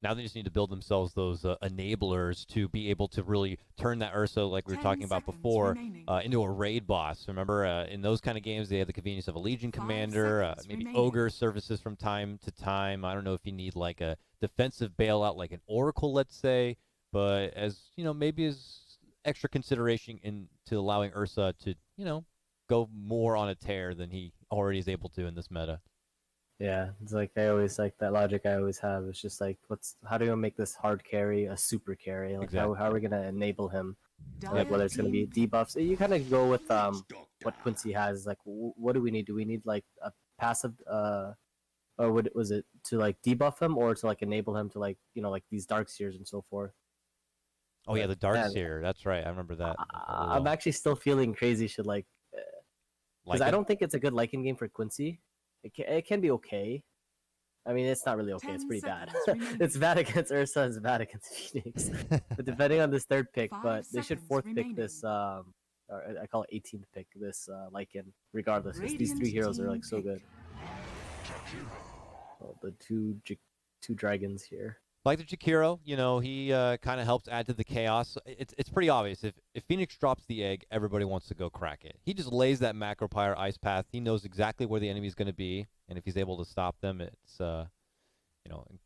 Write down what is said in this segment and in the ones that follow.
Now they just need to build themselves those enablers to be able to really turn that Ursa, like we were talking about before, into a raid boss. Remember, in those kind of games, they had the convenience of a Legion commander, maybe Ogre services from time to time. I don't know if you need like a defensive bailout like an Oracle, let's say, but as, maybe as extra consideration into allowing Ursa to, go more on a tear than he already is able to in this meta. Yeah, it's like I always like that logic I always have. It's just like, how do we make this hard carry a super carry? Like, exactly. how are we gonna enable him? Like, whether it's gonna be debuffs, you kind of go with what Quincy has. Like, what do we need? Do we need like a passive or what was it to like debuff him or to like enable him to like like these dark seers and so forth? Oh yeah, the Dark Seer. That's right. I remember that. I'm actually still feeling crazy. Should like because I don't think it's a good Lycan game for Quincy. It can be okay. I mean, it's not really okay. It's pretty bad. It's bad against Ursa. It's bad against Phoenix. But depending on this third pick, but they should fourth pick this. Or I call it 18th pick this Lycan. Regardless, because these three heroes are like so good. Oh, the two dragons here. Like the Jakiro, he kind of helps add to the chaos. It's pretty obvious. If Phoenix drops the egg, everybody wants to go crack it. He just lays that Macropyre ice path. He knows exactly where the enemy's going to be, and if he's able to stop them, it's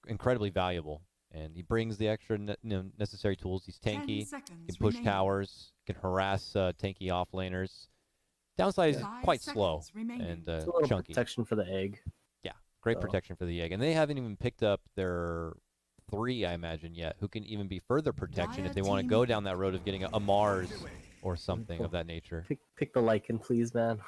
incredibly valuable. And he brings the extra necessary tools. He's tanky, can push towers, can harass tanky offlaners. Downside is quite slow and it's a little chunky. Protection for the egg. Yeah, great protection for the egg. And they haven't even picked up their 3, I imagine, yet, who can even be further protection if they want to go down that road of getting a Mars or something of that nature. Pick the Lycan, please, man.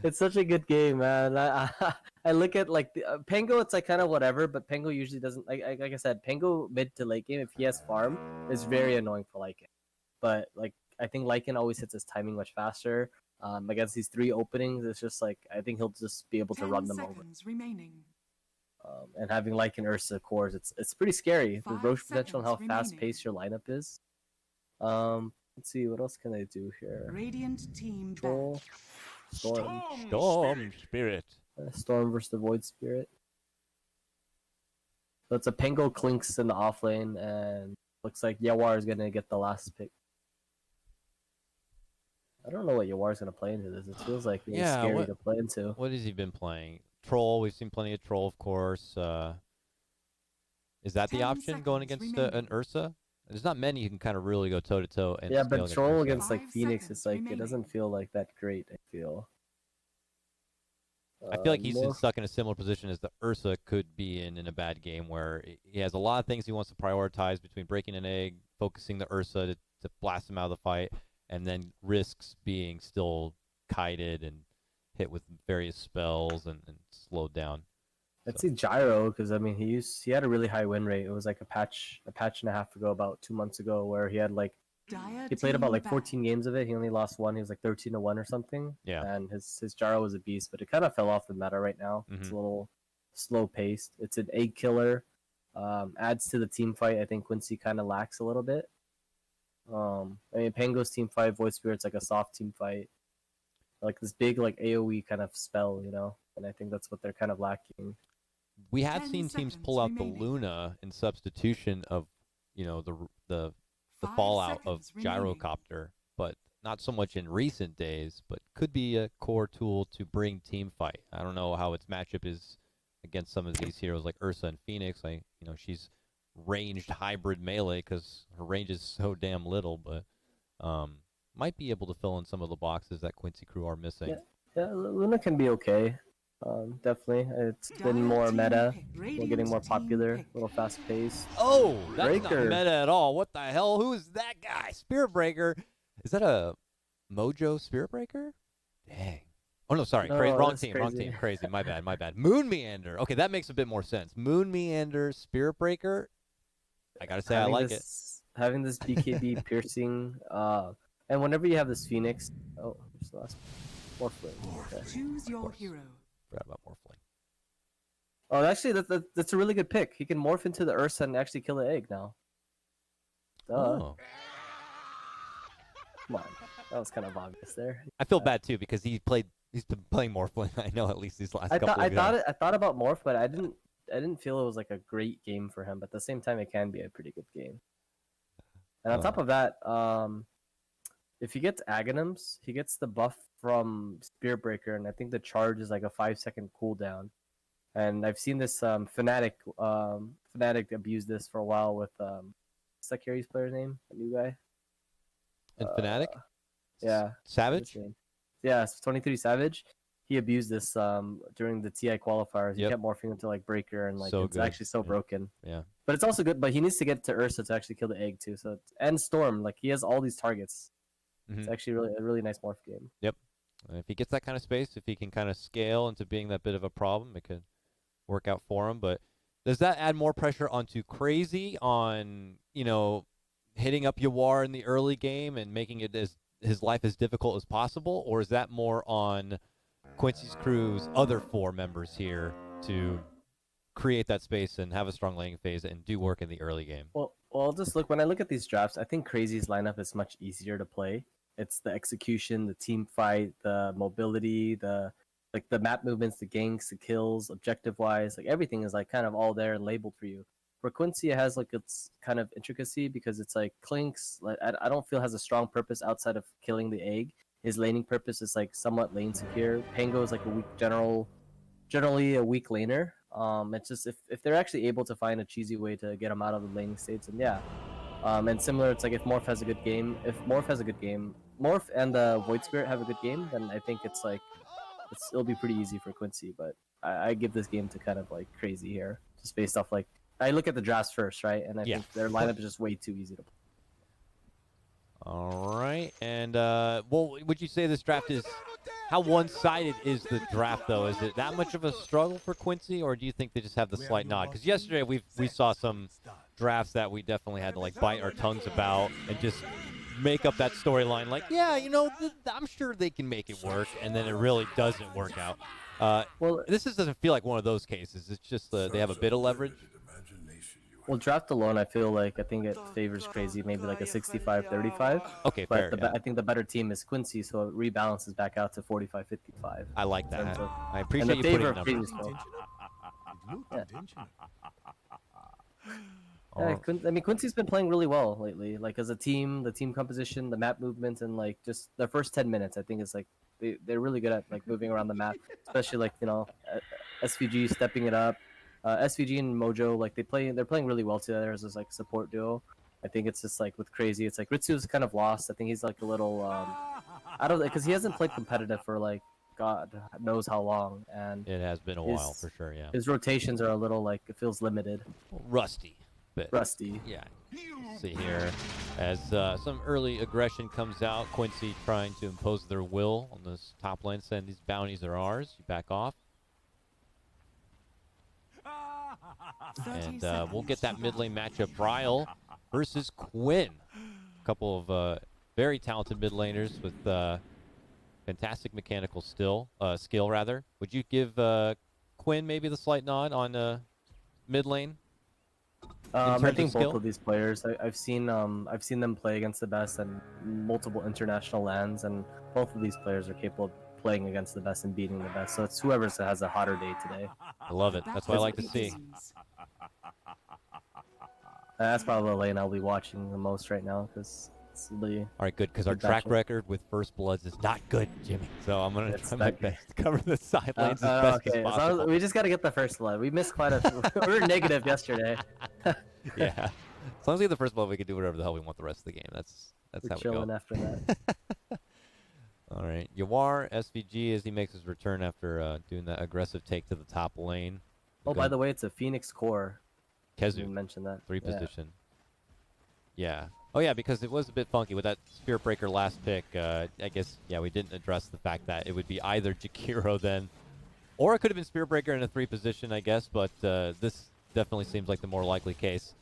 It's such a good game, man. I look at like the, Pango, it's like kind of whatever, but Pango usually doesn't like I said, Pango mid to late game if he has farm is very annoying for Lycan. But like I think Lycan always hits his timing much faster. Against these 3 openings, it's just like I think he'll just be able to run them over. And having Lycan Ursa cores, it's pretty scary. The Roche potential and how fast paced your lineup is. Let's see, what else can I do here? Radiant team Storm Spirit. Storm versus the Void Spirit. So it's a Pango Clinks in the offlane, and looks like Yawar is gonna get the last pick. I don't know what Yawar is gonna play into this. It feels like really scary to play into. What has he been playing? Troll. We've seen plenty of Troll, of course. Is that the option going against an Ursa? There's not many who can kind of really go toe to toe. Yeah, but Troll against like Phoenix, it's like it doesn't feel like that great. I feel. I feel like he's stuck in a similar position as the Ursa could be in a bad game, where he has a lot of things he wants to prioritize between breaking an egg, focusing the Ursa to blast him out of the fight, and then risks being still kited and hit with various spells and slowed down. Let's see Gyro, because I mean he had a really high win rate. It was like a patch and a half ago, about 2 months ago, where he had like he played about like 14 games of it. He only lost 1. He was like 13-1 or something. Yeah. And his Gyro was a beast, but it kind of fell off the meta right now. Mm-hmm. It's a little slow paced. It's an egg killer. Adds to the team fight. I think Quincy kind of lacks a little bit. I mean Pango's team fight, Void Spirit's like a soft team fight. Like this big like AoE kind of spell, and I think that's what they're kind of lacking. We have seen teams pull out the Luna in substitution of, the fallout of Gyrocopter, but not so much in recent days, but could be a core tool to bring team fight. I don't know how its matchup is against some of these heroes like Ursa and Phoenix. She's ranged hybrid melee because her range is so damn little, but might be able to fill in some of the boxes that Quincy crew are missing. Yeah, Luna can be okay. Definitely. It's been more meta. We're getting more popular, a little fast paced. Oh, that's not meta at all. What the hell? Who is that guy? Spirit Breaker. Is that a Mojo Spirit Breaker? Dang. Oh, no, sorry. Wrong team. Crazy. My bad. Moon Meander. Okay, that makes a bit more sense. Moon Meander, Spirit Breaker. I gotta say, I like it. Having this BKB piercing, and whenever you have this Phoenix, there's the last Morphling. Okay. Choose your hero. Forgot about Morphling. Oh, actually, that's a really good pick. He can morph into the Ursa and actually kill the egg now. Oh. Come on, that was kind of obvious there. I feel bad too because he's been playing Morphling. I know at least these last couple of games. I thought about Morph, but I didn't didn't feel it was like a great game for him, but at the same time, it can be a pretty good game. And on top of that, if he gets Aghanims, he gets the buff from Spear Breaker, and I think the charge is like a 5-second cooldown. And I've seen this Fnatic abuse this for a while with what's that Carries player's name? The new guy. And Fnatic? Yeah. Savage? Yeah, it's 23 Savage. He abused this during the TI qualifiers. He Yep. kept morphing into like Breaker, and like So it's good. actually so broken. Yeah. But it's also good. But he needs to get to Ursa to actually kill the egg too. So and Storm, like he has all these targets. It's actually a really nice morph game. Yep. If he gets that kind of space, if he can kind of scale into being that bit of a problem, it could work out for him. But does that add more pressure onto Crazy on, you know, hitting up Yawar in the early game and making it his life as difficult as possible? Or is that more on Quincy's crew's other 4 members here to create that space and have a strong laning phase and do work in the early game? Well, just look, when I look at these drafts, I think Crazy's lineup is much easier to play. It's the execution, the team fight, the mobility, the map movements, the ganks, the kills, objective wise, like everything is like kind of all there and labeled for you. For Quincy, it has like its kind of intricacy because it's like Clinks. Like I don't feel has a strong purpose outside of killing the egg. His laning purpose is like somewhat lane secure. Pango is like a weak generally a weak laner. It's just if they're actually able to find a cheesy way to get him out of the laning states, and yeah. And similar, it's like if Morph has a good game, Morph and the Void Spirit have a good game, then I think it's like it'll be pretty easy for Quincy. But I give this game to kind of like Crazy here, just based off like I look at the drafts first, right? And I think their lineup is just way too easy to play. All right, and well, would you say this draft is how one-sided is the draft though? Is it that much of a struggle for Quincy, or do you think they just have the slight nod? Because yesterday we saw some drafts that we definitely had to like bite our tongues about and just make up that storyline like, yeah, you know, I'm sure they can make it work, and then it really doesn't work out. Well, this just doesn't feel like one of those cases. It's just they have a bit of leverage. Well, draft alone, I think it favors Crazy, maybe like a 65-35. Okay, fair. But I think the better team is Quincy, so it rebalances back out to 45-55. I like that. I appreciate you putting numbers. I mean, Quincy's been playing really well lately. Like as a team, the team composition, the map movement, and like just the first 10 minutes, I think is like they're really good at like moving around the map, especially like SVG stepping it up. SVG and Mojo, like they're playing really well together as like support duo. I think it's just like with Crazy, it's like Ritsu's kind of lost. I think he's like a little I don't know, because he hasn't played competitive for like God knows how long, and it has been a while for sure. Yeah, his rotations are a little like it feels limited, rusty. Rusty. Yeah. Let's see here, as some early aggression comes out, Quincy trying to impose their will on this top lane, saying these bounties are ours. You back off. And we'll get that mid lane matchup. Bryle versus Quinn. A couple of very talented mid laners with fantastic mechanical skill. Would you give Quinn maybe the slight nod on mid lane? I think both of these players. I've seen them play against the best and multiple international lands, and both of these players are capable of playing against the best and beating the best. So it's whoever has a hotter day today. I love it. That's what I like to see. That's probably the lane I'll be watching the most right now because it's really. All right, good, because our track record with First Bloods is not good, Jimmy. So I'm going to try my best to cover the side lanes as best as possible. We just got to get the First Blood. We missed quite a. We were negative yesterday. Yeah. As long as we get the First Blood, we can do whatever the hell we want the rest of the game. That's we're how we chilling go. After that. All right, Yawar, SVG, as he makes his return after doing that aggressive take to the top lane. Oh, by the way, it's a Phoenix core. Kezu. You mentioned that. 3 position. Yeah. Oh, yeah, because it was a bit funky with that Spirit Breaker last pick. I guess, yeah, we didn't address the fact that it would be either Jakiro then, or it could have been Spirit Breaker in a 3 position, I guess, but this definitely seems like the more likely case.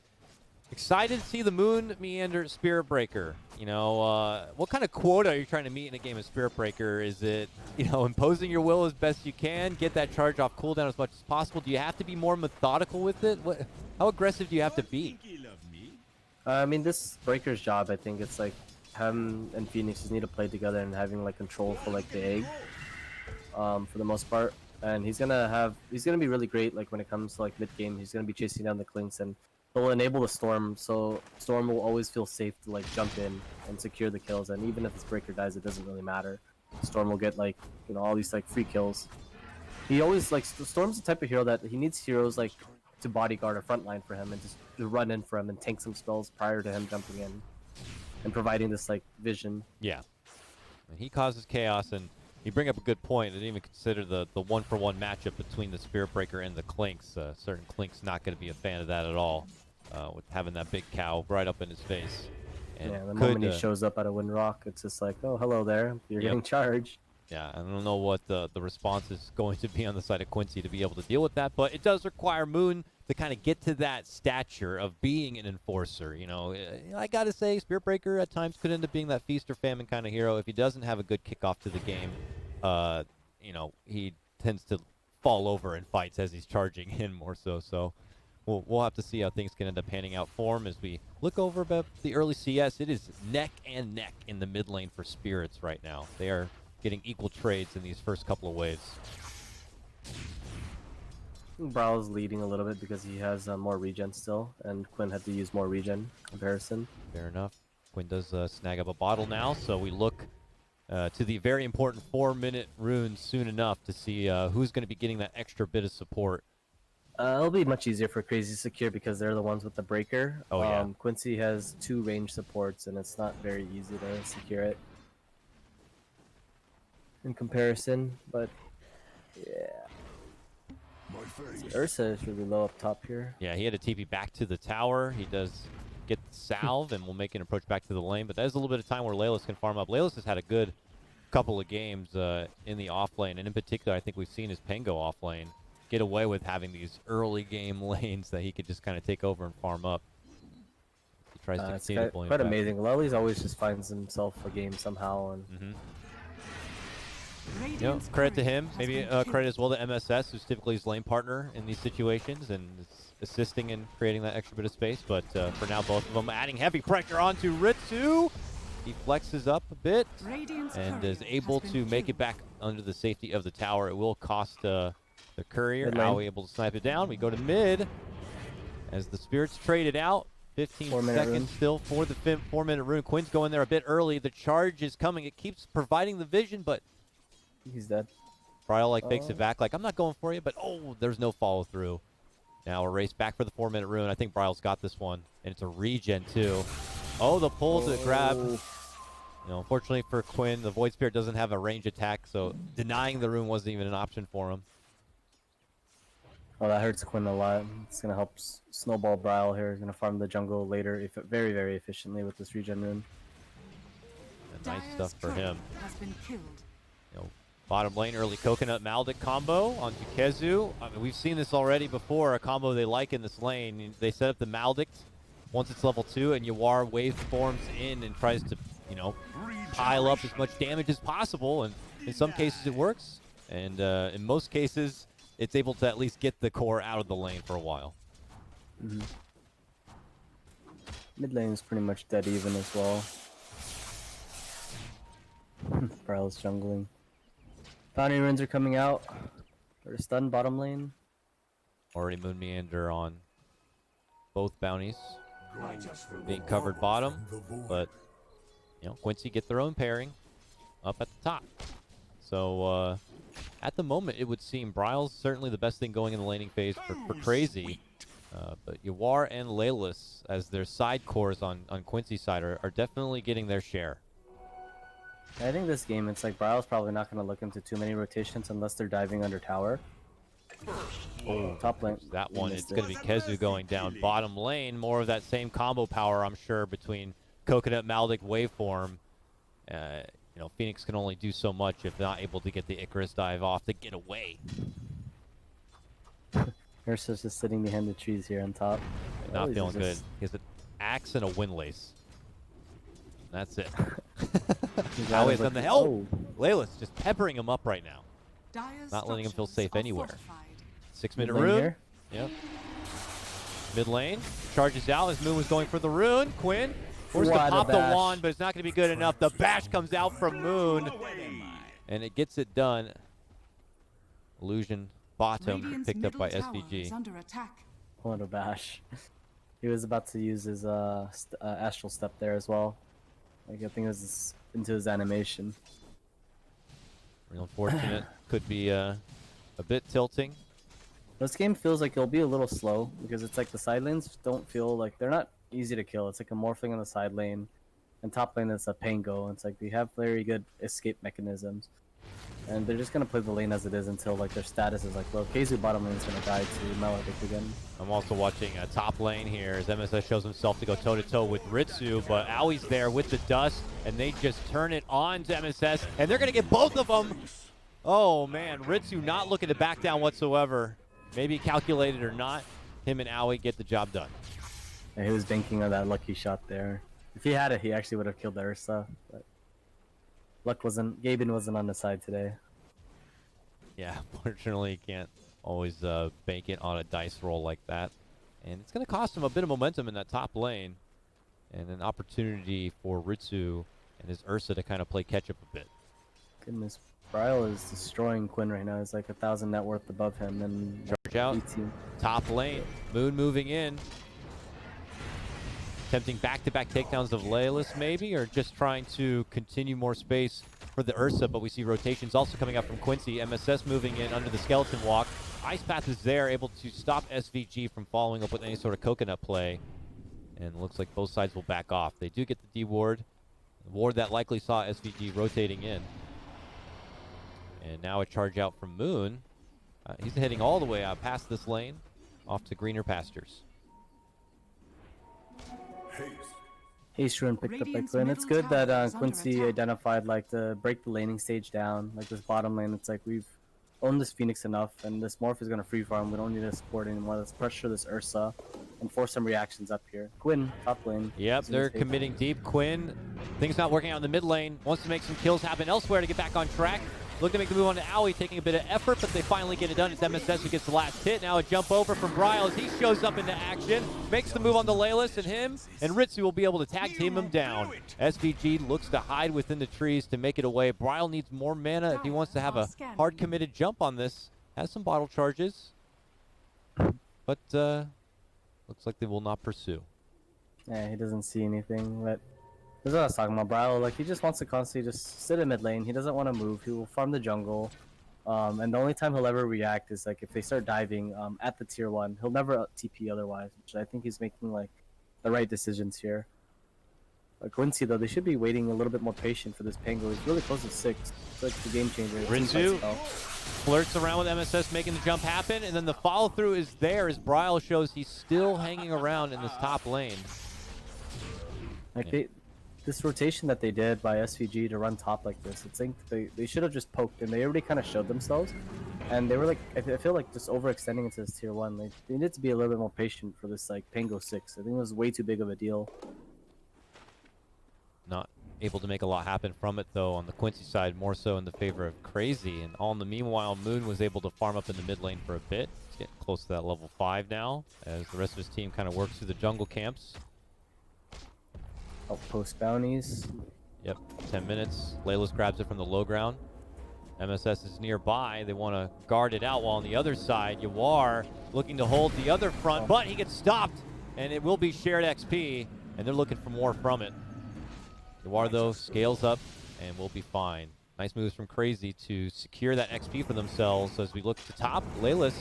Excited to see the Moon Meander Spirit Breaker. You know, what kind of quota are you trying to meet in a game of Spirit Breaker? Is it, you know, imposing your will as best you can, get that charge off cooldown as much as possible? Do you have to be more methodical with it? How aggressive do you have to be? I mean, this Breaker's job, I think it's like him and Phoenix just need to play together and having like control for like the egg. For the most part, and he's gonna be really great. Like when it comes to like mid game, he's gonna be chasing down the Clinks, and he'll enable the Storm, so Storm will always feel safe to like jump in and secure the kills. And even if his breaker dies, it doesn't really matter. Storm will get like all these like free kills. He always like Storm's the type of hero that he needs heroes like to bodyguard a front line for him and just to run in for him and tank some spells prior to him jumping in and providing this like vision. Yeah, and he causes chaos, and you bring up a good point. I didn't even consider the 1-for-1 matchup between the Spirit Breaker and the Clinks. Certain Clinks not going to be a fan of that at all, with having that big cow right up in his face. And yeah, the moment he shows up at a Windrock, it's just like, oh, hello there, you're getting charged. Yeah, I don't know what the response is going to be on the side of Quincy to be able to deal with that, but it does require Moon to kind of get to that stature of being an enforcer. I got to say, Spirit Breaker at times could end up being that feast or famine kind of hero. If he doesn't have a good kickoff to the game, he tends to fall over in fights as he's charging in more so. So we'll have to see how things can end up panning out for him as we look over about the early CS. It is neck and neck in the mid lane for Spirits right now. They are getting equal trades in these first couple of waves. Brow's leading a little bit because he has more regen still, and Quinn had to use more regen comparison. Fair enough. Quinn does snag up a bottle now, so we look to the very important 4-minute rune soon enough to see who's going to be getting that extra bit of support. It'll be much easier for Crazy Secure because they're the ones with the breaker. Oh, yeah. Quincy has 2 range supports, and it's not very easy to secure it in comparison, but yeah. Ursa is really low up top here. Yeah, he had a TP back to the tower. He does get the salve and will make an approach back to the lane, but there's a little bit of time where Laylis can farm up. Laylis has had a good couple of games in the off lane, and in particular I think we've seen his Pengo off lane get away with having these early game lanes that he could just kind of take over and farm up. He tries to continue to quite amazing. Lely's always just finds himself a game somehow, and credit to him. Maybe credit as well to MSS, who's typically his lane partner in these situations and is assisting in creating that extra bit of space. But for now, both of them adding heavy pressure onto Ritsu. He flexes up a bit and is able to make it back under the safety of the tower. It will cost the courier. Now we're able to snipe it down. We go to mid as the Spirits traded out. 15 seconds still for the 4-minute rune. Quinn's going there a bit early. The charge is coming. It keeps providing the vision, but he's dead. Bryle takes it back like, I'm not going for you, but there's no follow through. Now a race back for the 4-minute rune. I think Bryle's got this one, and it's a regen too. The pull to grab. Unfortunately for Quinn, the Void Spirit doesn't have a range attack, so denying the rune wasn't even an option for him. Oh, that hurts Quinn a lot. It's gonna help snowball Bryle here. He's gonna farm the jungle later, very, very efficiently with this regen rune. Nice stuff for him. Bottom lane, early Coconut Maldic combo onto Kezu. I mean, we've seen this already before, a combo they like in this lane. They set up the Maldic once it's level 2, and Yawar wave forms in and tries to, pile up as much damage as possible. And in some cases it works, and in most cases it's able to at least get the core out of the lane for a while. Mid lane is pretty much dead even as well. Bryle's jungling. Bounty runes are coming out. Or stun bottom lane. Already Moon Meander on both bounties. Being covered bottom, but Quincy get their own pairing up at the top. So at the moment, it would seem Bryle's certainly the best thing going in the laning phase for Crazy. But Yawar and Laylis, as their side cores on Quincy's side, are definitely getting their share. I think this game, it's like Bryle's probably not going to look into too many rotations unless they're diving under tower. Top lane. That one, it's going to be Kezu going down. Bottom lane, more of that same combo power, I'm sure, between Coconut Maldic waveform. Phoenix can only do so much if not able to get the Icarus dive off to get away. Ursa's just sitting behind the trees here on top. Not feeling good. He has an axe and a windlace. That's it. Now he's on the hell. Laylis just peppering him up right now. Not letting him feel safe anywhere. 6-minute rune. Yep. Mid lane. Charges out as Moon was going for the rune. Quinn forced to pop the wand, but it's not going to be good enough. The bash comes out from Moon, and it gets it done. Illusion bottom Radiant's picked up middle by tower SVG. is under attack. What a bash. He was about to use his astral step there as well. Like I think it was into his animation. Real unfortunate. Could be a bit tilting. This game feels like it'll be a little slow because it's like the side lanes don't feel like they're not easy to kill. It's like a morphling on the side lane, and top lane it's a Pango. It's like they have very good escape mechanisms, and they're just gonna play the lane as it is until like their status is like, well, KZU bottom lane is gonna die to Melodic again. I'm also watching a top lane here as MSS shows himself to go toe-to-toe with Ritsu, but Aui's there with the dust, and they just turn it on to MSS, and they're going to get both of them. Oh, man, Ritsu not looking to back down whatsoever. Maybe calculated or not, him and Aui get the job done. And he was banking on that lucky shot there. If he had it, he actually would have killed the Ursa, but Gaben wasn't on the side today. Yeah, fortunately, you can't always bank it on a dice roll like that. And it's going to cost him a bit of momentum in that top lane. And an opportunity for Ritsu and his Ursa to kind of play catch-up a bit. Goodness, Bryle is destroying Quinn right now. He's like 1,000 net worth above him. And Charge out. 18. Top lane. Moon moving in. Attempting back-to-back takedowns of Leyless maybe, or just trying to continue more space for the Ursa, but we see rotations also coming out from Quincy. MSS moving in under the skeleton walk. Ice Path is there, able to stop SVG from following up with any sort of coconut play. And it looks like both sides will back off. They do get the D ward. The ward that likely saw SVG rotating in. And now a charge out from Moon. He's heading all the way out past this lane, off to greener pastures. Haste rune picked up by Radiant's Quinn. It's middle good tower that is under Quincy attack. identified like to break the laning stage down. Like this bottom lane, it's like we've owned this Phoenix enough, and this Morph is gonna free farm. We don't need to support anymore. Let's pressure this Ursa and force some reactions up here. Quinn, top lane. Yep, they're committing deep. Quinn, things not working out in the mid lane. Wants to make some kills happen elsewhere to get back on track. Looking to make the move on to Aui, taking a bit of effort, but they finally get it done. It's MSS who gets the last hit. Now a jump over from Bryle as he shows up into action. Makes the move on to Leyless, and him and Ritsu will be able to tag team him down. SVG looks to hide within the trees to make it away. Bryle needs more mana if he wants to have a hard committed jump on this. Has some bottle charges, but looks like they will not pursue. Yeah, he doesn't see anything, but this is what I was talking about. Bryle, like, he just wants to constantly just sit in mid lane. He doesn't want to move. He will farm the jungle. And the only time he'll ever react is, like, if they start diving at the tier 1. He'll never TP otherwise, which I think he's making, like, the right decisions here. Quincy, though, they should be waiting a little bit more patient for this Pango. He's really close to 6. It's like the game changer. Ritsu flirts around with MSS, making the jump happen, and then the follow-through is there as Bryle shows he's still hanging around in this top lane. Like, this rotation that they did by SVG to run top like this, it's like they should have just poked, and they already kind of showed themselves, and they were like, I feel like just overextending into this tier 1. They needed to be a little bit more patient for this like Pango 6. I think it was way too big of a deal. Not able to make a lot happen from it though on the Quincy side, more so in the favor of Crazy. And all in the meanwhile, Moon was able to farm up in the mid lane for a bit. He's getting close to that level 5 now as the rest of his team kind of works through the jungle camps. Outpost bounties. Yep, 10 minutes. Leyless grabs it from the low ground. MSS is nearby. They want to guard it out, while on the other side, Yawar looking to hold the other front, but he gets stopped, and it will be shared XP, and they're looking for more from it. Yawar, though, scales up and will be fine. Nice moves from Crazy to secure that XP for themselves. So as we look at the top, Leyless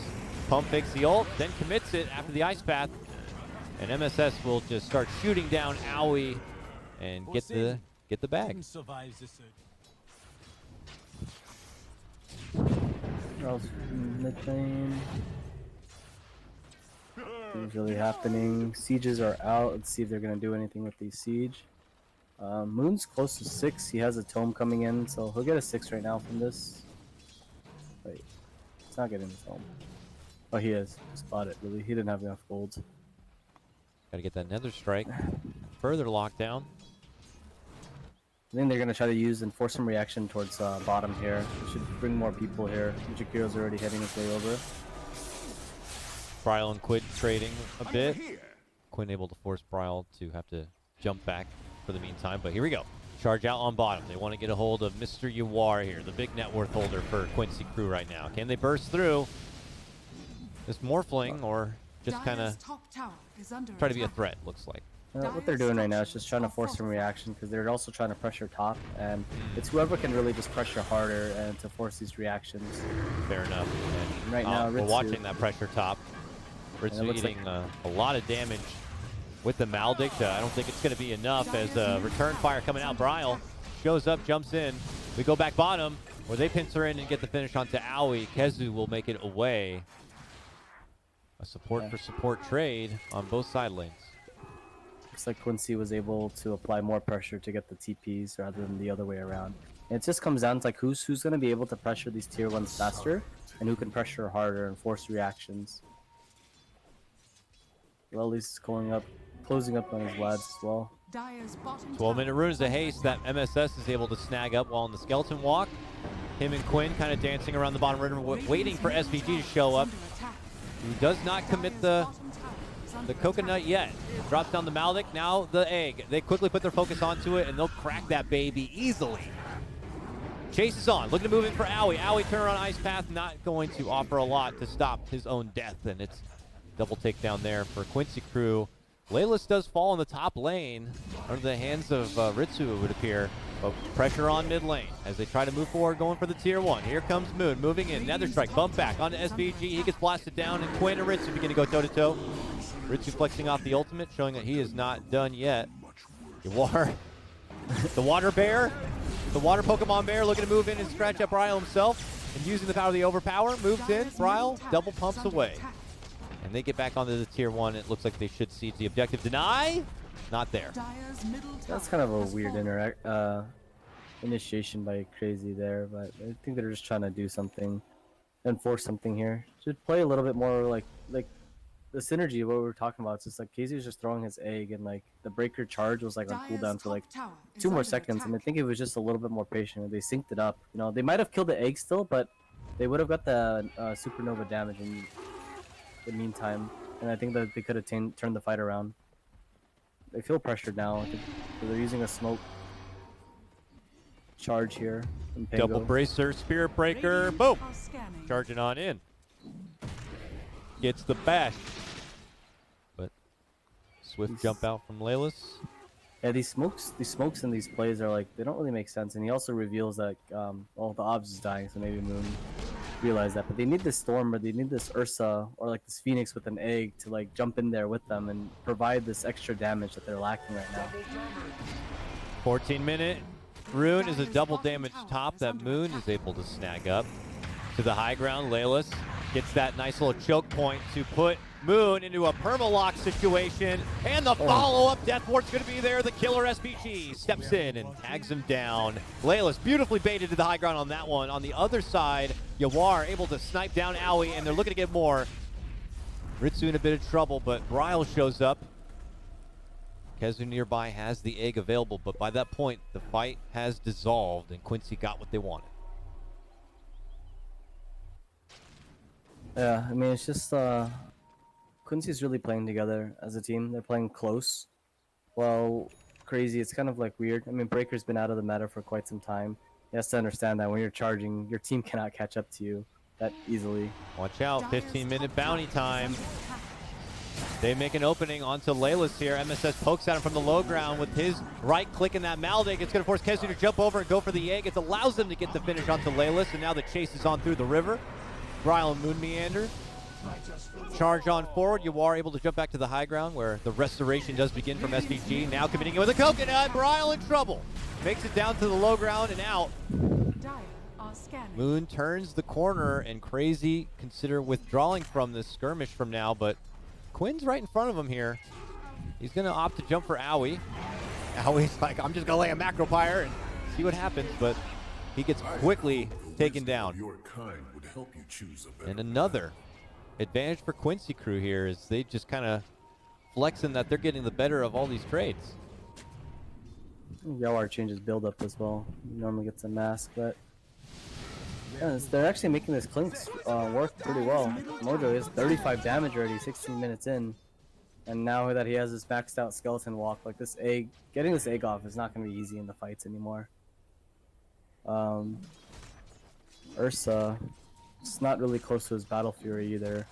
pump fakes the ult, then commits it after the Ice Path. And MSS will just start shooting down Aui and get the bag. Mid lane. Nothing's really happening. Sieges are out. Let's see if they're gonna do anything with these siege. Moon's close to 6. He has a tome coming in, so he'll get a 6 right now from this. Wait, he's not getting the tome. Oh, he is. Just bought it. Really, he didn't have enough gold. Got to get that Nether Strike. Further lockdown. I think they're gonna try to use and force some reaction towards bottom here. We should bring more people here. Michikiro's already heading his way over. Bryle and Quinn trading a bit. Quinn able to force Bryle to have to jump back for the meantime, but here we go. charge out on bottom. They want to get a hold of Mr. Yawar here, the big net worth holder for Quincy crew right now. Can they burst through this Morphling or just kind of try to be a threat, looks like? What they're doing right now is just trying to force some reaction because they're also trying to pressure top, and it's whoever can really just pressure harder and to force these reactions. Fair enough. And right now, we're watching that pressure top. Ritsu eating a lot of damage with the Maldic. I don't think it's going to be enough as return fire coming out. Bryle shows up, jumps in. We go back bottom where they pincer in and get the finish onto Aoi. KheZu will make it away. A support for support trade on both side lanes. Looks like Quincy was able to apply more pressure to get the TPs rather than the other way around. And it just comes down to like who's going to be able to pressure these tier 1s faster and who can pressure harder and force reactions. Lely's going up, closing up on his lads as well. 12-minute runes of haste that MSS is able to snag up while on the skeleton walk. Him and Quinn kind of dancing around the bottom river, waiting for SVG to show up. He does not commit the coconut yet. Drops down the Maldic, now the egg. They quickly put their focus onto it, and they'll crack that baby easily. Chase is on, looking to move in for Aoi. Aoi turn around Ice Path, not going to offer a lot to stop his own death, and it's double takedown there for Quincy crew. Laylis does fall in the top lane under the hands of Ritsu, it would appear. But pressure on mid lane as they try to move forward, going for the tier 1. Here comes Moon, moving in. Nether Strike, bump back onto SVG. He gets blasted down, and Quinn and Ritsu begin to go toe-to-toe. Ritsu flexing off the ultimate, showing that he is not done yet. The water bear, the water Pokemon bear looking to move in and scratch up Bryle himself. And using the power of the overpower, moves in. Bryle double pumps away. And they get back onto the tier 1. It looks like they should siege the objective. Deny? Not there. That's kind of a weird initiation by Crazy there, but I think they're just trying to do something, enforce something here. Should play a little bit more like the synergy of what we were talking about. It's just like Casey was just throwing his egg, and like the breaker charge was like on cooldown for like 2 more seconds, and I think it was just a little bit more patient. They synced it up. You know, they might have killed the egg still, but they would have got the supernova damage in the meantime, and I think that they could have turned the fight around. They feel pressured now. I think they're using a smoke charge here. Double bracer, spirit breaker, boom! Charging on in. Gets the bash. But swift jump out from Laylis. Yeah, these smokes and these plays are like, they don't really make sense. And he also reveals that well, the Obs is dying, so maybe Moon realize that. But they need this Storm, or they need this Ursa, or like this Phoenix with an egg to like jump in there with them and provide this extra damage that they're lacking right now. 14-minute rune is a double damage top that Moon is able to snag up. To the high ground, Laylis gets that nice little choke point to put Moon into a perma-lock situation, and the follow-up Death Ward's going to be there. The killer SPG steps in and tags him down. Laylis beautifully baited to the high ground on that one. On the other side, Yawar able to snipe down Aoi, and they're looking to get more. Ritsu in a bit of trouble, but Bryle shows up. KheZu nearby has the egg available, but by that point, the fight has dissolved, and Quincy got what they wanted. Yeah, I mean, it's just Quincy's really playing together as a team. They're playing close. Well, Crazy, it's kind of like weird. I mean, Breaker's been out of the meta for quite some time. He has to understand that when you're charging, your team cannot catch up to you that easily. Watch out, 15-minute bounty time. They make an opening onto Laylis here. MSS pokes at him from the low ground with his right click in that Maldic. It's going to force KheZu to jump over and go for the egg. It allows them to get the finish onto Laylis, and now the chase is on through the river. Bryle and Moon meander. Charge on forward. Yawar able to jump back to the high ground where the restoration does begin from SVG. Now committing it with a coconut. Bryle in trouble. Makes it down to the low ground and out. Moon turns the corner, and Crazy consider withdrawing from this skirmish from now, but Quinn's right in front of him here. He's going to opt to jump for Aoi. Aoi's like, I'm just going to lay a macro pyre and see what happens, but he gets quickly taken down. And another advantage for Quincy crew here is they just kind of flexing that they're getting the better of all these trades. Yawar changes build up as well. He normally gets a mask, but yeah, they're actually making this Clinks work pretty well. Mojo is 35 damage already, 16 minutes in. And now that he has this maxed out skeleton walk, like this egg, getting this egg off is not going to be easy in the fights anymore. Ursa, it's not really close to his Battle Fury either.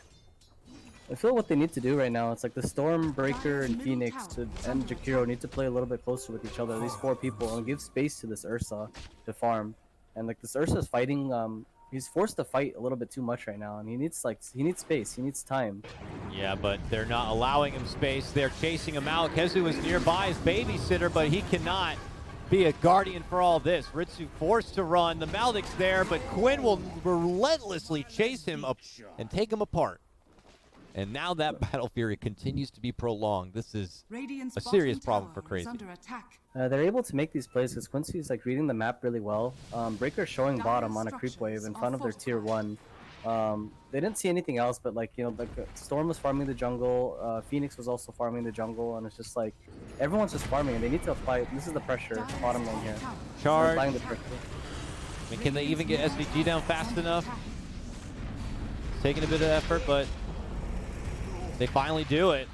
I feel what they need to do right now, it's like the Stormbreaker and Phoenix and Jakiro need to play a little bit closer with each other, these 4 people, and give space to this Ursa to farm. And like this Ursa is fighting, he's forced to fight a little bit too much right now, and he needs space, he needs time. Yeah, but they're not allowing him space. They're chasing him out. Kezu is nearby as babysitter, but he cannot be a guardian for all this. Ritsu forced to run. The Maldek's there, but Quinn will relentlessly chase him up and take him apart. And now that Battle Fury continues to be prolonged. This is a serious problem for Crazy. They're able to make these plays because Quincy is like reading the map really well. Breaker showing bottom on a creep wave in front of their tier 1. They didn't see anything else, but like, you know, like Storm was farming the jungle, Phoenix was also farming the jungle, and it's just like everyone's just farming, and they need to apply. This is the pressure, bottom lane here. Charge. Applying the pressure. I mean, can they even get SVG down fast enough? It's taking a bit of effort, but they finally do it.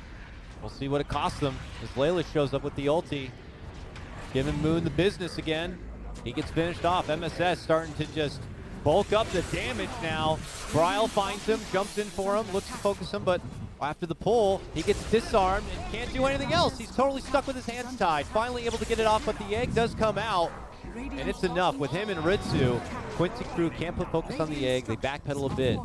We'll see what it costs them as Layla shows up with the ulti, giving Moon the business again. He gets finished off. MSS starting to just bulk up the damage now. Bryle finds him, jumps in for him, looks to focus him, but after the pull, he gets disarmed and can't do anything else. He's totally stuck with his hands tied. Finally able to get it off, but the egg does come out, and it's enough. With him and Ritsu, Quincy crew can't put focus on the egg. They backpedal a bit,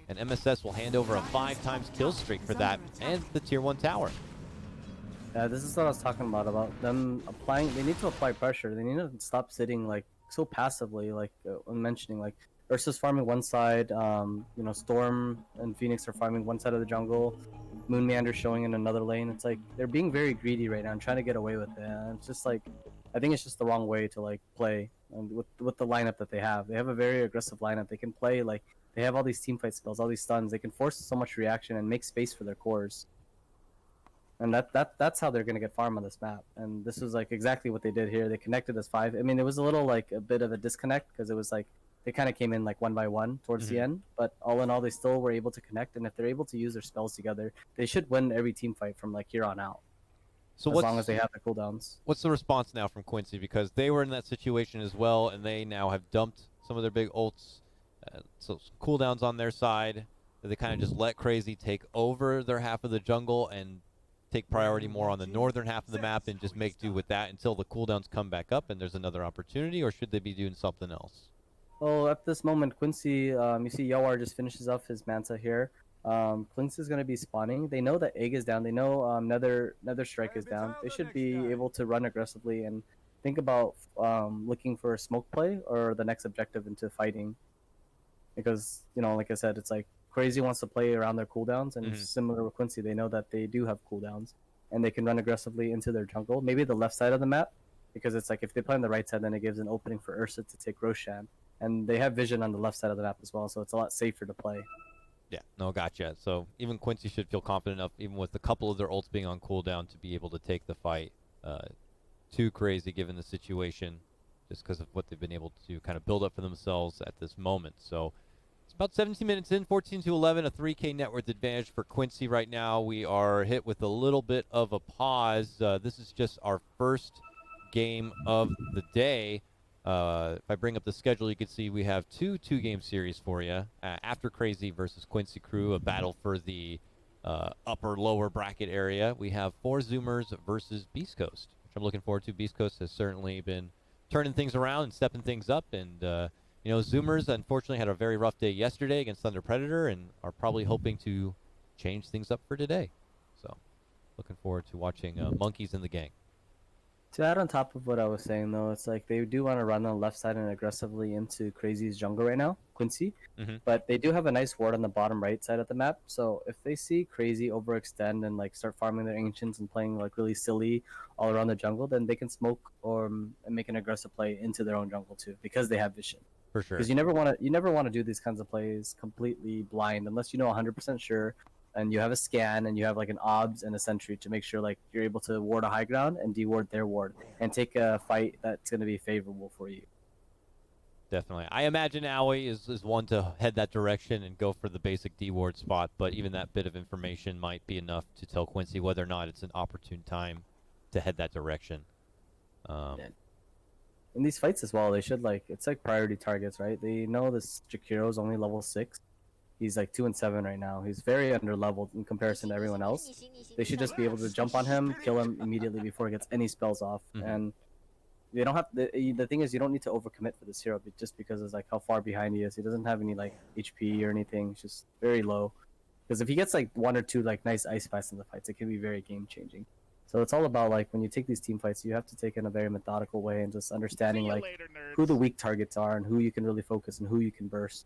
and MSS will hand over a 5x kill streak for that and the tier 1 tower. Yeah, this is what I was talking about them applying. They need to apply pressure. They need to stop sitting like so passively, like I'm mentioning, like Ursa's farming one side, you know, Storm and Phoenix are farming one side of the jungle, Moon Meander showing in another lane. It's like they're being very greedy right now and trying to get away with it. And it's just like, I think it's just the wrong way to like play, and with the lineup that they have. They have a very aggressive lineup. They can play like, they have all these team fight spells, all these stuns. They can force so much reaction and make space for their cores. And that's how they're gonna get farm on this map. And this was like exactly what they did here. They connected as 5. I mean, it was a little like a bit of a disconnect because it was like they kind of came in like one by one towards the end. But all in all, they still were able to connect. And if they're able to use their spells together, they should win every team fight from like here on out. So as long as they have the cooldowns. What's the response now from Quincy? Because they were in that situation as well, and they now have dumped some of their big ults. So cooldowns on their side. They kind of just let Crazy take over their half of the jungle and take priority more on the northern half of the map and just make do with that until the cooldowns come back up and there's another opportunity, or should they be doing something else? Well, at this moment, Quincy, you see Yawar just finishes off his Manta here. Quincy's going to be spawning. They know that Egg is down. They know Nether Strike is down. They should be able to run aggressively and think about looking for a smoke play or the next objective into fighting. Because, you know, like I said, it's like Crazy wants to play around their cooldowns, and similar with Quincy, they know that they do have cooldowns, and they can run aggressively into their jungle. Maybe the left side of the map, because it's like if they play on the right side, then it gives an opening for Ursa to take Roshan, and they have vision on the left side of the map as well, so it's a lot safer to play. Yeah, no, gotcha. So even Quincy should feel confident enough, even with a couple of their ults being on cooldown, to be able to take the fight too Crazy given the situation, just because of what they've been able to kind of build up for themselves at this moment. So it's about 17 minutes in, 14-11, a 3K net worth advantage for Quincy right now. We are hit with a little bit of a pause. This is just our first game of the day. If I bring up the schedule, you can see we have two-game series for you. After Crazy versus Quincy Crew, a battle for the upper-lower bracket area. We have 4 Zoomers versus Beast Coast, which I'm looking forward to. Beast Coast has certainly been turning things around and stepping things up, and you know, Zoomers unfortunately had a very rough day yesterday against Thunder Predator and are probably hoping to change things up for today. So, looking forward to watching Monkeys in the gang. To add on top of what I was saying, though, it's like they do want to run on the left side and aggressively into Crazy's jungle right now, Quincy. But they do have a nice ward on the bottom right side of the map. So if they see Crazy overextend and like start farming their ancients and playing like really silly all around the jungle, then they can smoke or make an aggressive play into their own jungle too, because they have vision. For sure. Because you never want to do these kinds of plays completely blind unless you know 100% sure, and you have a scan and you have like an obs and a sentry to make sure like you're able to ward a high ground and deward their ward and take a fight that's going to be favorable for you. Definitely. I imagine Aoi is one to head that direction and go for the basic D ward spot, but even that bit of information might be enough to tell Quincy whether or not it's an opportune time to head that direction. Yeah. In these fights as well, they should it's like priority targets, right? They know this Jakiro's only level 6. He's like 2 and 7 right now. He's very under leveled in comparison to everyone else. They should just be able to jump on him, kill him immediately before he gets any spells off. And they don't have the thing is you don't need to overcommit for this hero just because it's like how far behind he is. He doesn't have any like HP or anything. It's just very low. Because if he gets like 1 or 2 like nice ice fights in the fights, it can be very game changing. So it's all about like when you take these team fights, you have to take it in a very methodical way and just understanding like who the weak targets are and who you can really focus and who you can burst.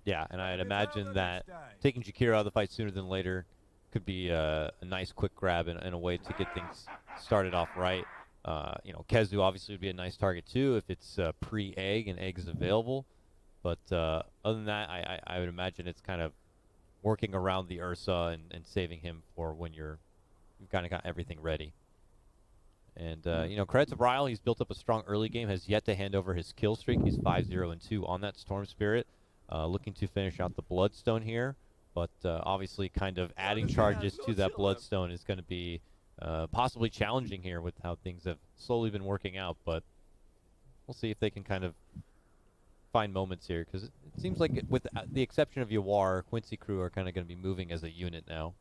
Yeah, and I'd imagine that taking Jakiro out of the fight sooner than later could be a nice quick grab and a way to get things started off right. Kezu obviously would be a nice target too if it's pre-egg and egg is available. But other than that, I would imagine it's kind of working around the Ursa and saving him for when you've kind of got everything ready. And, credit to Ryle. He's built up a strong early game, has yet to hand over his kill streak. He's 5-0-2 on that Storm Spirit. Looking to finish out the Bloodstone here. But obviously kind of adding charges to that Bloodstone is going to be possibly challenging here with how things have slowly been working out. But we'll see if they can kind of find moments here. Because it seems like with the exception of Yawar, Quincy crew are kind of going to be moving as a unit now.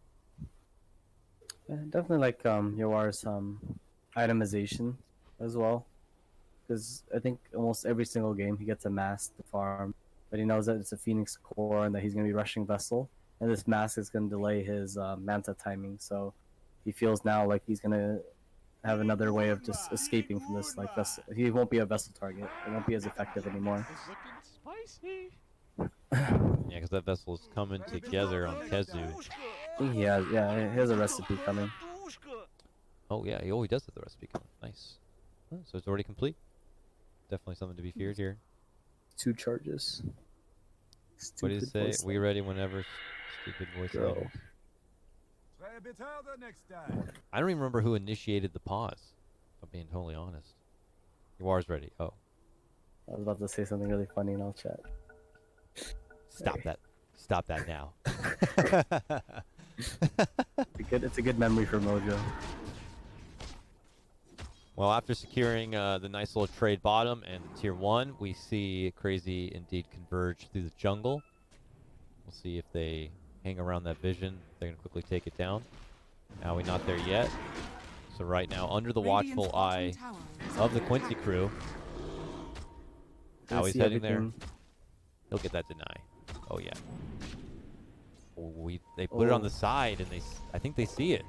Yeah, definitely like Yawar's itemization as well, because I think almost every single game he gets a mask to farm, but he knows that it's a Phoenix core and that he's going to be rushing Vessel, and this mask is going to delay his Manta timing, so he feels now like he's going to have another way of just escaping from this. Like Vessel, he won't be a Vessel target. It won't be as effective anymore. Yeah, because that Vessel is coming together on Kezu. He has a recipe coming. Oh, yeah. He does have the recipe coming. Nice. Oh, so it's already complete. Definitely something to be feared here. 2 charges. What did it say? We ready whenever. Stupid voice actors. I don't even remember who initiated the pause, if I'm being totally honest. Yawar's ready. Oh. I was about to say something really funny in our chat. Stop that. Stop that now. It's a good memory for Mojo. Well, after securing the nice little trade bottom and tier 1, we see Crazy indeed converge through the jungle. We'll see if they hang around that vision. They're going to quickly take it down. Now we're not there yet. So right now, under the watchful eye of the Quincy crew. Now he's heading there. He'll get that deny. Oh, yeah. They put it on the side, and I think they see it.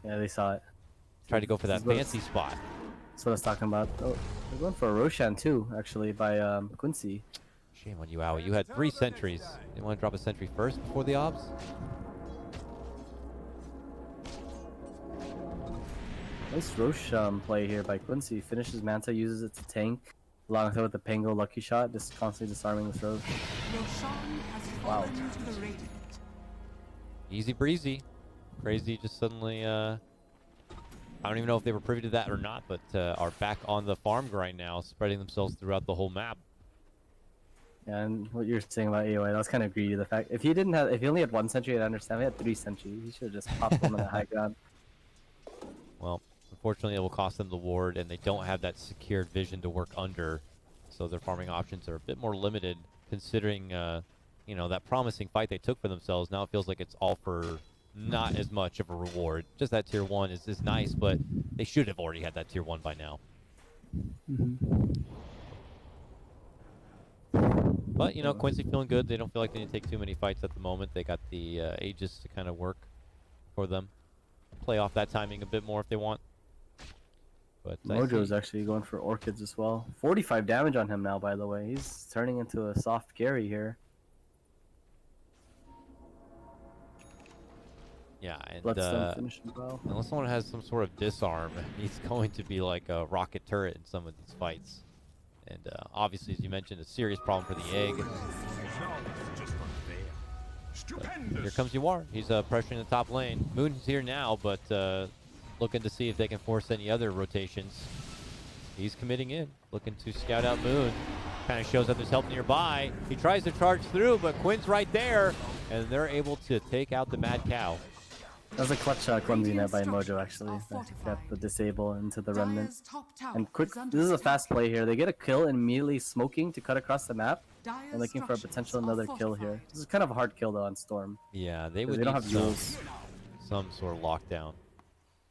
Yeah, they saw it. Try to go for that fancy spot. That's what I was talking about. Oh, they're going for a Roshan too, actually, by Quincy. Shame on you, Aoi. You had 3 sentries. You want to drop a sentry first before the obs? Nice Roshan play here by Quincy. Finishes Manta, uses it to tank. Along with the Pango lucky shot, just constantly disarming this Rosh. Wow. Easy breezy. Crazy just suddenly, I don't even know if they were privy to that or not, but are back on the farm grind now, spreading themselves throughout the whole map. Yeah, and what you're saying about AOI, that was kind of greedy. The fact if he only had 1 sentry, I'd understand. He had 3 sentries. He should have just popped one on the high ground. Well, unfortunately, it will cost them the ward, and they don't have that secured vision to work under, so their farming options are a bit more limited, considering, that promising fight they took for themselves. Now it feels like it's all for not as much of a reward. Just that tier 1 is nice, but they should have already had that tier 1 by now. But, Quincy feeling good. They don't feel like they need to take too many fights at the moment. They got the Aegis to kind of work for them. Play off that timing a bit more if they want. But Mojo's actually going for Orchids as well. 45 damage on him now, by the way. He's turning into a soft carry here. Yeah, and well. unless someone has some sort of disarm, he's going to be like a rocket turret in some of these fights. And obviously, as you mentioned, a serious problem for the egg. Here comes Yawar. He's pressuring the top lane. Moon's here now, but looking to see if they can force any other rotations. He's committing in, looking to scout out Moon. Kind of shows up there's help nearby. He tries to charge through, but Quinn's right there, and they're able to take out the Mad Cow. That was a clutch clumsy net by Mojo, actually. Got the disable into the remnant. And quick, this is a fast play here. They get a kill and immediately smoking to cut across the map. And looking for a potential another kill here. This is kind of a hard kill though on Storm. Yeah, they would they don't need have Jules. some sort of lockdown.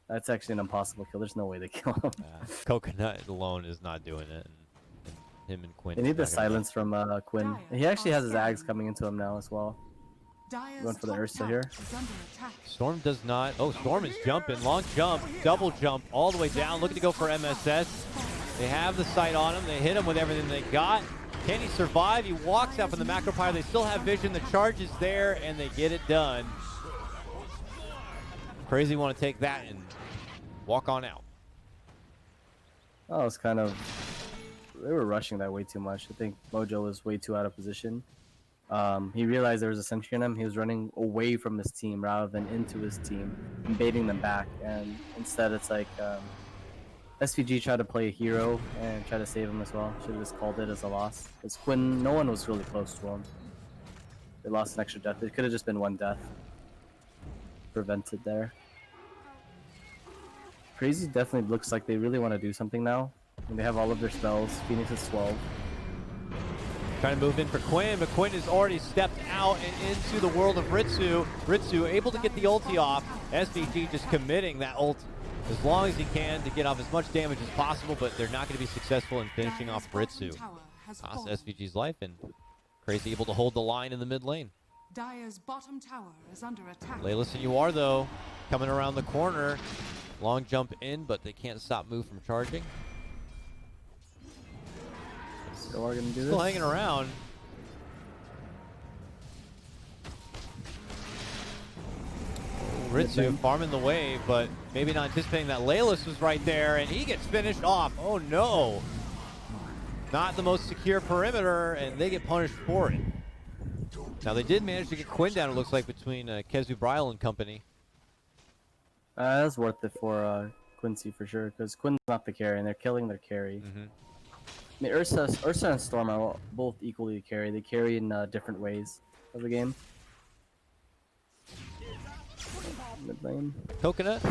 That's actually an impossible kill. There's no way they kill him. Coconut alone is not doing it. And him and Quinn. They need the silence from Quinn. He actually has his Ags coming into him now as well. Going for the Ursa here. Storm does not. Oh, Storm is jumping. Long jump. Double jump. All the way down. Looking to go for MSS. They have the sight on him. They hit him with everything they got. Can he survive? He walks out from the macro pyre. They still have vision. The charge is there, and they get it done. Crazy want to take that and walk on out. Oh, it's kind of... They were rushing that way too much. I think Mojo was way too out of position. He realized there was a sentry on him. He was running away from his team rather than into his team, and baiting them back. And instead, it's like SVG tried to play a hero and try to save him as well. Should have just called it as a loss. Because Quinn, no one was really close to him. They lost an extra death. It could have just been one death prevented there. Crazy definitely looks like they really want to do something now. And they have all of their spells. Phoenix is 12. Trying to move in for Quinn, but Quinn has already stepped out and into the world of Ritsu. Ritsu able to get the ulti off. SVG just committing that ult as long as he can to get off as much damage as possible, but they're not going to be successful in finishing off Ritsu. Cost SVG's life, and Crazy able to hold the line in the mid lane. Dire's bottom tower is under attack. Laylis and you are, though, coming around the corner. Long jump in, but they can't stop move from charging. Still are gonna do Still this. hanging around. Ritsu farming the wave, but maybe not anticipating that Laylis was right there, and he gets finished off. Oh no! Not the most secure perimeter, and they get punished for it. Now they did manage to get Quinn down, it looks like, between Kezu Bryle and company. That's worth it for Quincy for sure, because Quinn's not the carry, and they're killing their carry. I mean, Ursa and Storm are both equally carry. They carry in different ways of the game. Mid lane. Coconut,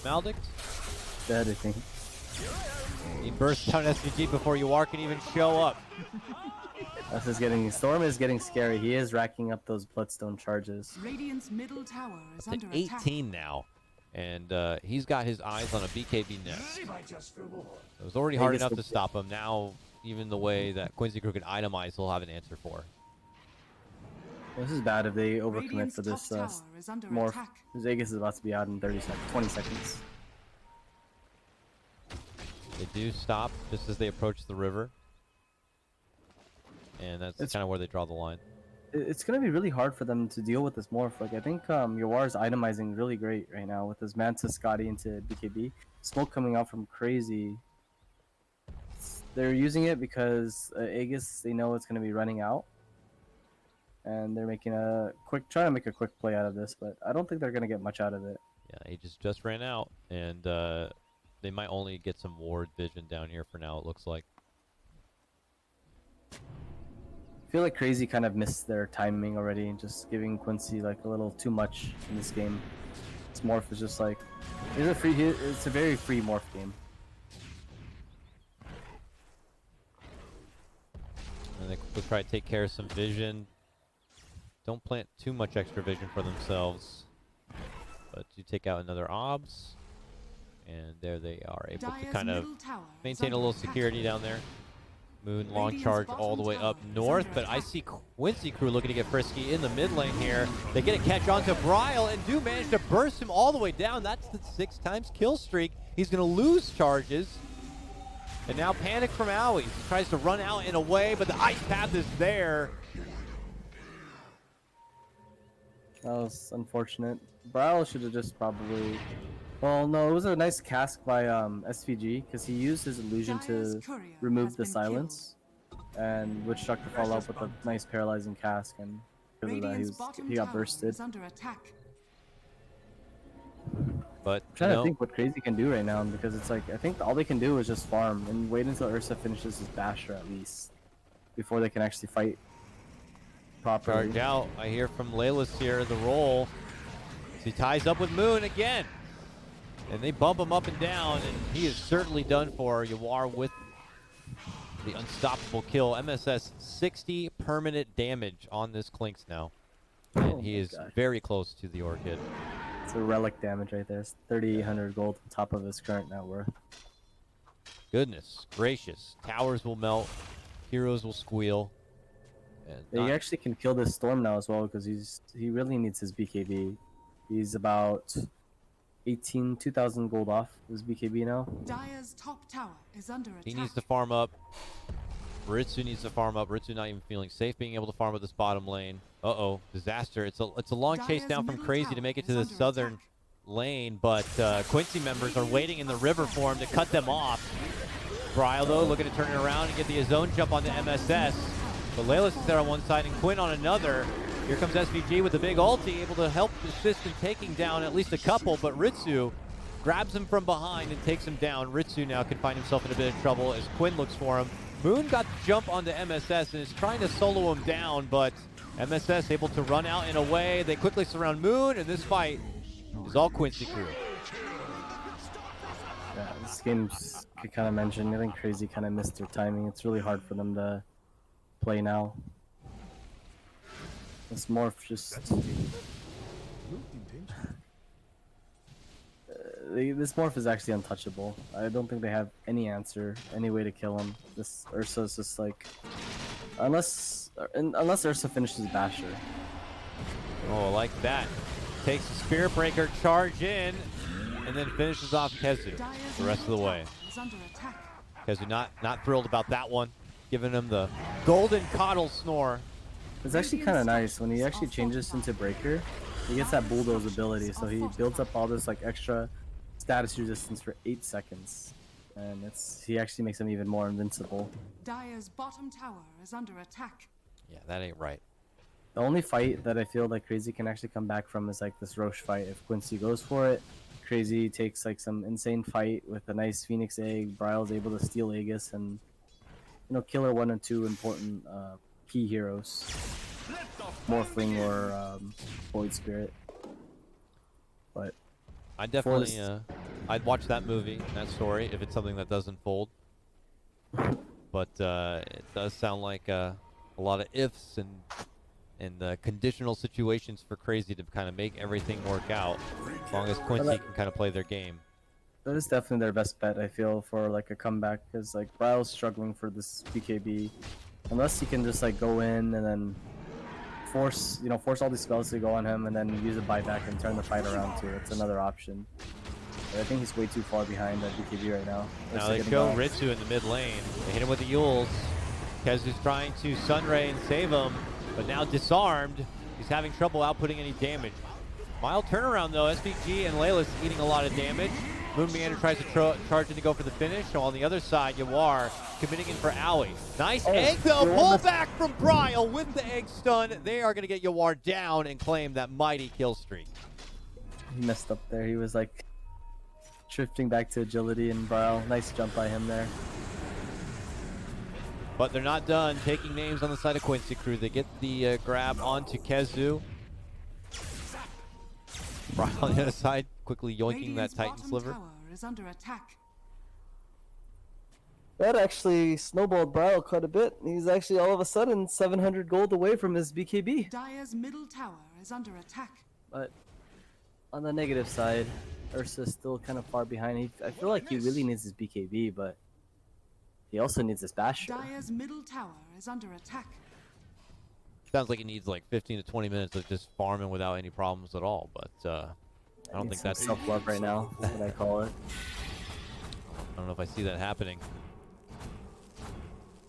Maldict. Dead, I think. He bursts down SVG before Yuar can even show up. Storm is getting scary. He is racking up those bloodstone charges. Radiant's middle tower is Up to under attack. 18 now, and he's got his eyes on a BKB nest. It was already hard enough to stop him. Now, even the way that Quincy Crew can itemize, he'll have an answer for. This is bad if they overcommit for this top tower is under morph. attack. Aegis is about to be out in 20 seconds. They do stop just as they approach the river, and that's kind of where they draw the line. It's going to be really hard for them to deal with this morph. Like, I think Yuar is itemizing really great right now with his Mantis Scotty into BKB. Smoke coming out from Crazy. They're using it because Aegis, they know it's going to be running out. And they're making trying to make a quick play out of this, but I don't think they're going to get much out of it. Yeah, Aegis just ran out, and they might only get some ward vision down here for now, it looks like. I feel like Crazy kind of missed their timing already, just giving Quincy like a little too much in this game. This morph is just like, it's a very free morph game. And they'll try to take care of some vision. Don't plant too much extra vision for themselves. But you take out another obs. And there they are, able to kind of maintain a little security down there. Moon long charge all the way up north, but I see Quincy Crew looking to get frisky in the mid lane here. They get a catch onto Bryle and do manage to burst him all the way down. That's the 6 times kill streak. He's going to lose charges. And now panic from Owie. He tries to run out in a way, but the ice path is there. That was unfortunate. Bryle should have just probably... Well, no, it was a nice cask by SVG, because he used his illusion to remove the silence, and Witch Struck to follow up with a nice paralyzing cask, and because of that, he got bursted. But I'm trying to think what Crazy can do right now, because it's like, I think all they can do is just farm, and wait until Ursa finishes his Basher at least. before they can actually fight properly. Charge out. I hear from Layla's here, the roll. He ties up with Moon again. And they bump him up and down, and he is certainly done for. Yawar with the unstoppable kill. MSS 60 permanent damage on this Clinks now. And Oh he my is gosh. very close to the Orchid. It's a relic damage right there. It's 3,800 gold on top of his current net worth. Goodness gracious. Towers will melt. Heroes will squeal. And Yeah, he actually can kill this storm now as well because he really needs his BKB. He's about 2,000 gold off his BKB now. Dire's top tower is under attack. he needs to farm up. Ritsu needs to farm up. Ritsu not even feeling safe being able to farm up this bottom lane. Uh-oh, disaster. It's a long chase down from Crazy to make it to the southern lane, but Quincy members are waiting in the river for him to cut them off. Bryle, though, looking to turn it around and get the zone jump onto MSS. But Layla's is there on one side and Quinn on another. Here comes SVG with the big ulti, able to help assist in taking down at least a couple, but Ritsu grabs him from behind and takes him down. Ritsu now can find himself in a bit of trouble as Quinn looks for him. Moon got the jump onto MSS and is trying to solo him down, but MSS able to run out in a way. They quickly surround Moon, and this fight is all Quincy crew. Yeah, this game, just could kind of mention, I think Crazy kind of missed their timing. It's really hard for them to play now. This morph just... this morph is actually untouchable. I don't think they have any answer, any way to kill him. This Ursa is just like... Unless Ursa finishes Basher. Oh, like that. Takes the Spirit Breaker charge in, and then finishes off Kezu the rest of the way. Is under attack. Kezu not thrilled about that one, giving him the golden coddle snore. It's actually kind of nice when he actually changes into Breaker. He gets that bulldoze ability, so he builds up all this like extra status resistance for 8 seconds, and he actually makes him even more invincible. Dire's bottom tower is under attack. Yeah, that ain't right. The only fight that I feel like Crazy can actually come back from is like this Roche fight. If Quincy goes for it, Crazy takes like some insane fight with a nice Phoenix Egg. Bryle's able to steal Aegis and killer 1 and 2 important key heroes, Morphling or Void Spirit. But I definitely I'd watch that movie, that story, if it's something that does unfold. But it does sound like a lot of ifs and conditional situations for Crazy to kind of make everything work out, as long as Quincy can kind of play their game. That is definitely their best bet, I feel, for like a comeback, because like Bryle's struggling for this BKB. Unless he can just like go in and then force all these spells to go on him and then use a buyback and turn the fight around too. It's another option. But I think he's way too far behind at BKB right now. Now they show Ritsu in the mid lane. They hit him with the Yules. Kezu's trying to Sunray and save him, but now disarmed. He's having trouble outputting any damage. Mild turnaround though. SVG and Layla's eating a lot of damage. Moon Meander tries to charge in to go for the finish. So on the other side, Yawar committing in for Owie. Nice egg though. Pull back from Bryle with the egg stun. They are going to get Yawar down and claim that mighty kill streak. He messed up there. He was like drifting back to agility, and Bryle, nice jump by him there. But they're not done taking names on the side of Quincy crew. They get the grab onto Kezu. Bryle on the other side, quickly yoinking that Titan sliver. Tower is under attack. That actually snowballed Bryle quite a bit. He's actually all of a sudden 700 gold away from his BKB. Dire's middle tower is under attack. But on the negative side, Ursa's still kind of far behind. I feel like he really needs his BKB, but he also needs his Basher. Dire's middle tower is under attack. Sounds like he needs like 15 to 20 minutes of just farming without any problems at all, but I don't think that's... self-love right now, is what I call it. I don't know if I see that happening.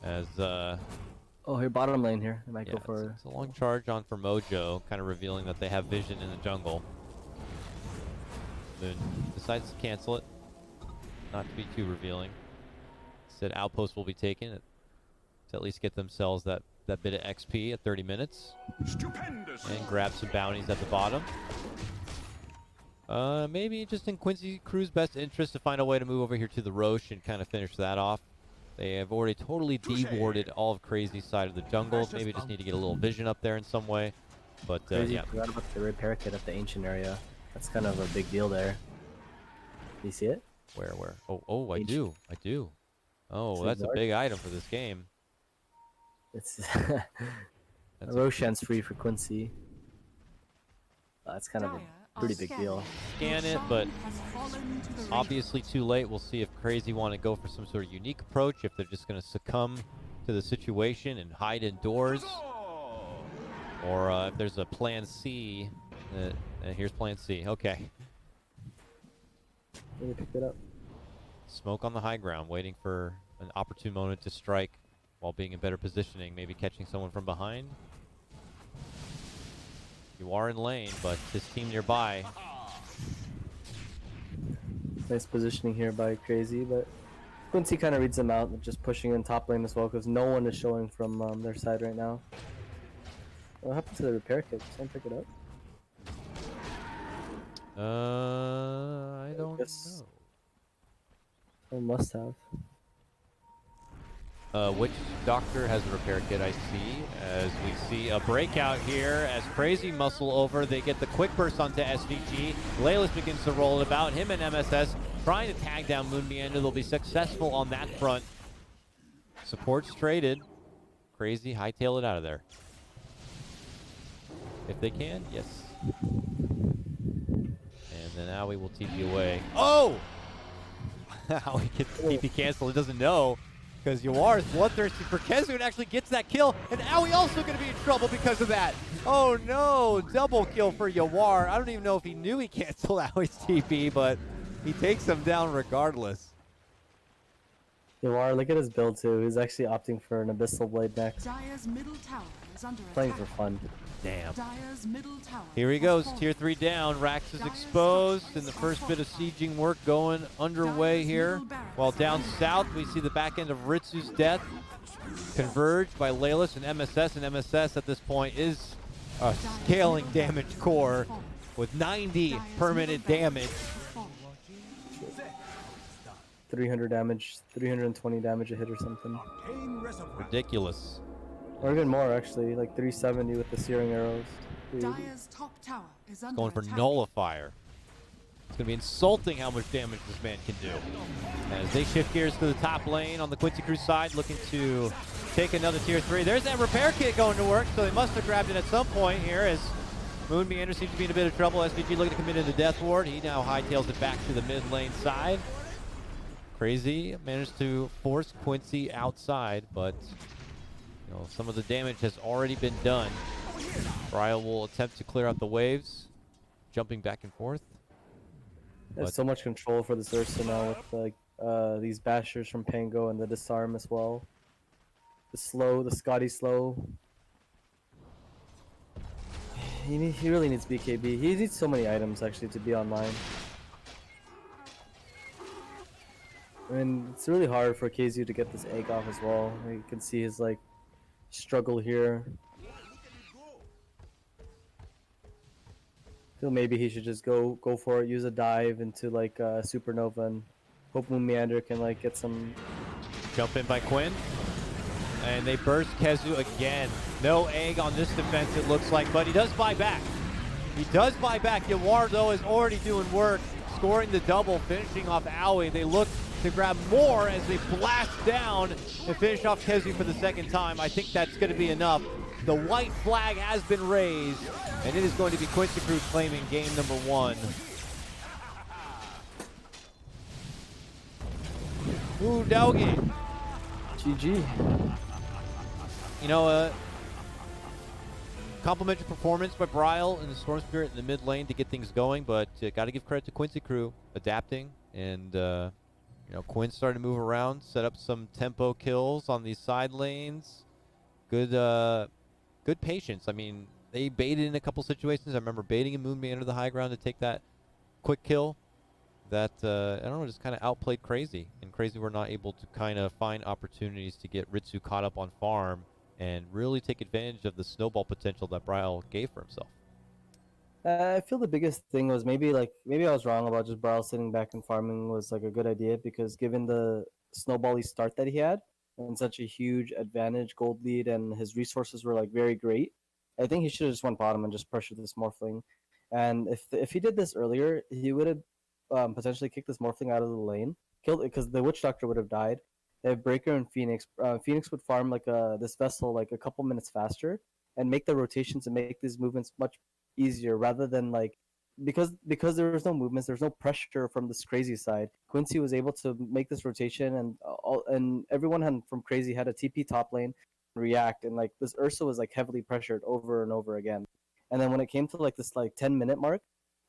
As, Oh, here, bottom lane here. They might yeah, go for... it's a long charge on for Mojo, kind of revealing that they have vision in the jungle. Then decides to cancel it, not to be too revealing. Said outpost will be taken to at least get themselves that bit of XP at 30 minutes. Stupendous. And grab some bounties at the bottom. Maybe just in Quincy Crew's best interest to find a way to move over here to the Roche and kind of finish that off. They have already totally dewarded all of Crazy's side of the jungle. Maybe just need to get a little vision up there in some way. But Crazy yeah. forgot about the repair kit at the ancient area. That's kind of a big deal there. Do you see it? Where? Oh, I do. Oh, It's that's a ignored. big item for this game. It's That's Roshan's free for Quincy. That's kind of a Dire are pretty big deal. Scan Your it, but shrine has fallen to the Radiant. obviously too late. We'll see if Crazy want to go for some sort of unique approach, if they're just going to succumb to the situation and hide indoors, or if there's a plan C. Here's plan C. Okay. Let me pick it up. Smoke on the high ground, waiting for an opportune moment to strike while being in better positioning, maybe catching someone from behind. You are in lane, but his team nearby. Nice positioning here by Crazy, but Quincy kind of reads them out, just pushing in top lane as well because no one is showing from their side right now. What happened to the repair kit? Did someone pick it up? I don't Guess- know. Someone must have. Which doctor has a repair kit? I see. As we see a breakout here, as Crazy muscle over, they get the quick burst onto SVG. Laylis begins to roll it about. Him and MSS trying to tag down Moon Meander. They'll be successful on that front. Supports traded. Crazy hightail it out of there. If they can, yes. And then Aoi will TP away. Oh! Aoi gets TP canceled. He doesn't know. Because Yawar is bloodthirsty for KheZu and actually gets that kill. And Aoi also going to be in trouble because of that. Oh no, double kill for Yawar. I don't even know if he knew he canceled Aoi's TP, but he takes him down regardless. Yawar, look at his build too. He's actually opting for an Abyssal Blade next. Dire's middle tower is under Playing attack. for fun. Damn. Dire's middle tower Here he has goes, fallen. tier 3 down. Rax is exposed, and the first bit of sieging work going underway here. While down south, we see the back end of Ritsu's death converged by Laylis and MSS. And MSS at this point is a scaling damage core with 90 Dire's permanent middle damage. barracks has fallen. 300 damage, 320 damage a hit or something. Ridiculous. Or even more actually, like 370 with the searing arrows. 380. Dire's top tower is under Going for attack. Nullifier. It's going to be insulting how much damage this man can do. As they shift gears to the top lane on the Quincy Crew side, looking to take another tier 3. There's that repair kit going to work, so they must have grabbed it at some point here as Moon Meander seems to be in a bit of trouble. SVG looking to commit into the death ward. He now hightails it back to the mid lane side. Crazy managed to force Quincy outside, but you know, some of the damage has already been done. Bryle will attempt to clear out the waves, jumping back and forth. There's so much control for this Ursa now with like these bashers from Pango and the disarm as well. The Scotty slow. He really needs BKB. He needs so many items actually to be online. I mean, it's really hard for KZU to get this egg off as well. You can see his like struggle here. Feel maybe he should just go for it, use a dive into like Supernova and hope Moon Meander can like get some. Jump in by Quinn. And they burst KheZu again. No egg on this defense, it looks like, but he does buy back. He does buy back. Yawar, though, is already doing work, scoring the double, finishing off Aoi. They look to grab more as they blast down and finish off KheZu for the second time. I think that's going to be enough. The white flag has been raised, and it is going to be Quincy Crew claiming game number 1. Ooh, doggy. GG. You know, complimentary performance by Bryle and the Storm Spirit in the mid lane to get things going, but got to give credit to Quincy Crew adapting, and you know, Quinn started to move around, set up some tempo kills on these side lanes. Good, good patience. I mean, they baited in a couple situations. I remember baiting a Moon Meander to the high ground to take that quick kill. That I don't know, just kind of outplayed Crazy, and Crazy were not able to kind of find opportunities to get Ritsu caught up on farm and really take advantage of the snowball potential that Bryle gave for himself. I feel the biggest thing was maybe I was wrong about just Bryle sitting back and farming was like a good idea because given the snowbally start that he had and such a huge advantage gold lead, and his resources were like very great. I think he should have just went bottom and just pressured this Morphling. And if he did this earlier, he would have potentially kicked this Morphling out of the lane, killed it because the Witch Doctor would have died. They have Breaker and Phoenix. Phoenix would farm like this vessel like a couple minutes faster and make the rotations and make these movements much easier rather than like because there was no movements, there's no pressure from this crazy side. Quincy was able to make this rotation, and everyone from crazy had a TP top lane, react, and like this Ursa was like heavily pressured over and over again. And then when it came to like this like 10-minute mark,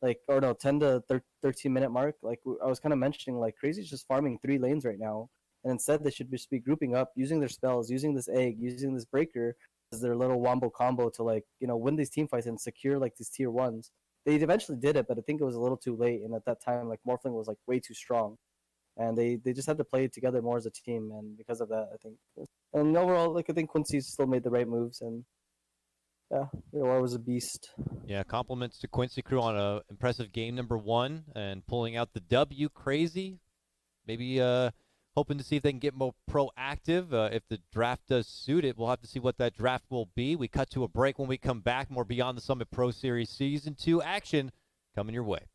like or no 10 to 13-minute mark, like I was kind of mentioning, like crazy's just farming 3 lanes right now, and instead they should just be grouping up, using their spells, using this egg, using this breaker as their little wombo combo to like win these team fights and secure like these tier ones. They eventually did it, but I think it was a little too late. And at that time, like Morphling was like way too strong, and they just had to play together more as a team. And because of that, I think, and overall, like I think Quincy still made the right moves, and yeah, War was a beast. Yeah, compliments to Quincy Crew on a impressive game number 1 and pulling out the W. Crazy. Maybe hoping to see if they can get more proactive. If the draft does suit it, we'll have to see what that draft will be. We cut to a break. When we come back, more Beyond the Summit Pro Series Season 2 action coming your way.